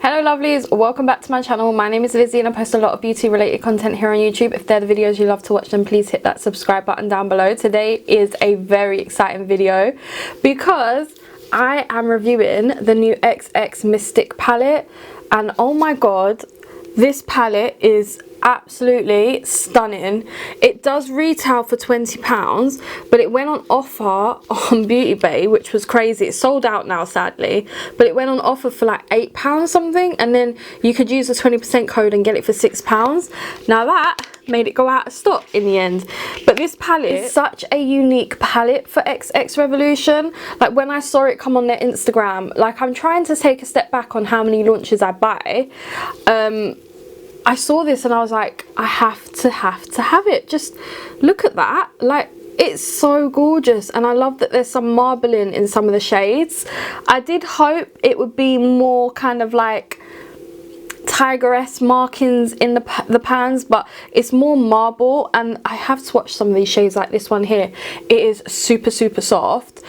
Hello lovelies, welcome back to my channel. My name is Lizzie and I post a lot of beauty related content here on YouTube. If they're the videos you love to watch, then please hit that subscribe button down below. Today is a very exciting video because I am reviewing the new XX Mystic palette, and oh my god, this palette is absolutely stunning. It does retail for £20, but it went on offer on Beauty Bay, which was crazy. It's sold out now sadly, but it went on offer for like £8 something, and then you could use the 20% code and get it for £6. Now that made it go out of stock in the end. But this palette is such a unique palette for XX Revolution. Like when I saw it come on their Instagram, like I'm trying to take a step back on how many launches I buy. I saw this and I was like, I have to have it. Just look at that. Like, it's so gorgeous, and I love that there's some marbling in some of the shades. I did hope it would be more kind of like tigeress markings in the pans, but it's more marble, and I have swatched some of these shades like this one here. It is super soft,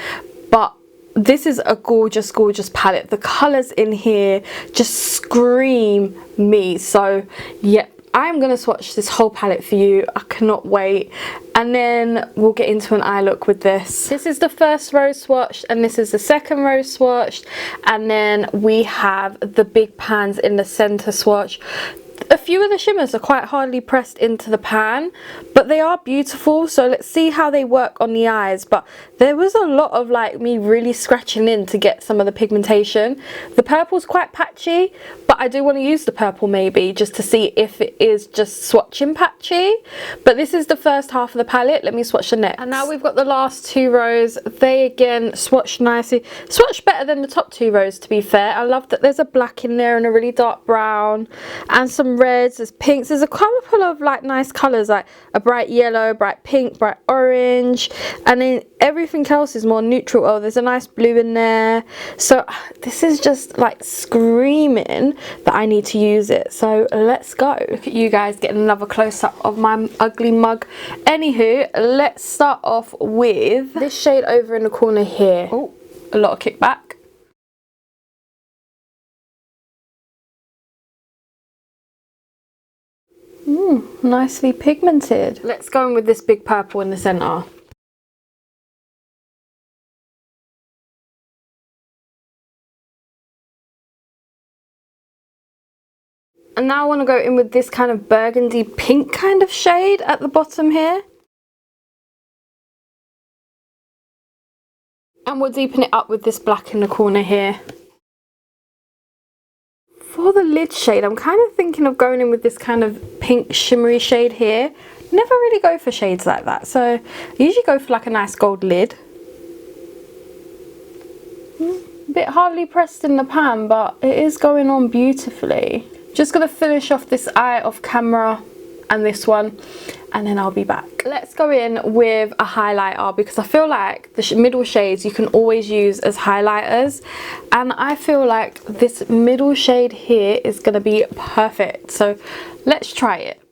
but this is a gorgeous palette. The colours in here just scream me. So yep, I'm gonna swatch this whole palette for you. I cannot wait, and then we'll get into an eye look with this. This is the first rose swatched, and this is the second rose swatched, and then we have the big pans in the center swatch. A few of the shimmers are quite hardly pressed into the pan, but they are beautiful, so let's see how they work on the eyes. But there was a lot of like me really scratching in to get some of the pigmentation. The purple's quite patchy, but I do want to use the purple maybe just to see if it is just swatching patchy. But this is the first half of the palette. Let me swatch the next. And now we've got the last two rows. They again swatch nicely, swatch better than the top two rows, to be fair. I love that there's a black in there and a really dark brown and some reds, there's pinks, there's a couple of like nice colors, like a bright yellow, bright pink, bright orange, and then everything else is more neutral. Oh, there's a nice blue in there. So this is just like screaming that I need to use it, so let's go. Look at you guys getting another close-up of my ugly mug. Anywho, let's start off with this shade over in the corner here. Oh, a lot of kickback. Nicely pigmented. Let's go in with this big purple in the center. And now I want to go in with this kind of burgundy pink kind of shade at the bottom here. And we'll deepen it up with this black in the corner here. For the lid shade, I'm kind of thinking of going in with this kind of pink shimmery shade here. Never really go for shades like that, so I usually go for like a nice gold lid. A bit hardly pressed in the pan, but it is going on beautifully. Just gonna finish off this eye off camera and this one, and then I'll be back. Let's go in with a highlighter, because I feel like the middle shades you can always use as highlighters, and I feel like this middle shade here is gonna be perfect, so let's try it.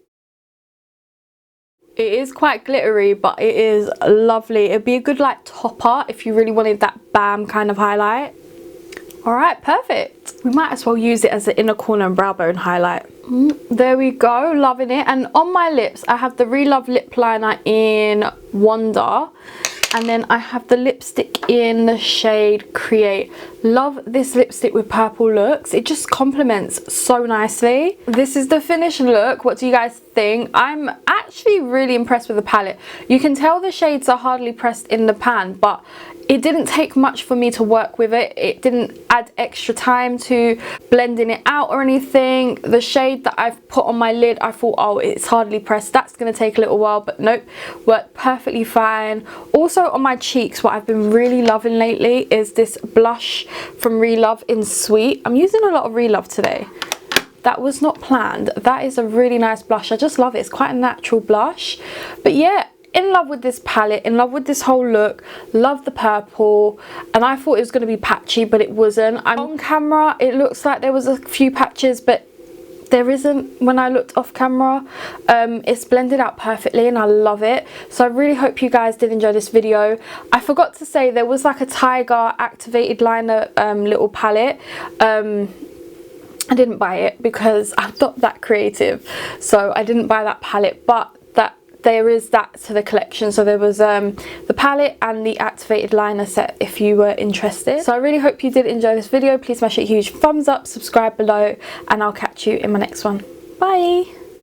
It is quite glittery, but it is lovely. It'd be a good like topper if you really wanted that bam kind of highlight. Alright, perfect. We might as well use it as the inner corner and brow bone highlight. There we go, loving it. And on my lips, I have the Relove lip liner in Wonder. And then I have the lipstick in the shade Create. Love this lipstick with purple looks. It just complements so nicely. This is the finished look. What do you guys think? I'm actually really impressed with the palette. You can tell the shades are hardly pressed in the pan, but it didn't take much for me to work with it. It didn't add extra time to blending it out or anything. The shade that I've put on my lid, I thought, oh, it's hardly pressed, that's gonna take a little while, but nope, worked perfectly fine. Also on my cheeks, what I've been really loving lately is this blush from Relove in Sweet. I'm using a lot of Relove today. That was not planned. That is a really nice blush. I just love it. It's quite a natural blush. But yeah, in love with this palette, in love with this whole look. Love the purple, and I thought it was going to be patchy, but it wasn't. On camera it looks like there was a few patches, but there isn't when I looked off camera. It's blended out perfectly and I love it. So I really hope you guys did enjoy this video. I forgot to say there was like a tiger activated liner little palette. I didn't buy it because I'm not that creative, so I didn't buy that palette, but there is that to the collection. So there was the palette and the activated liner set if you were interested. So I really hope you did enjoy this video. Please smash it a huge thumbs up, subscribe below, and I'll catch you in my next one. Bye.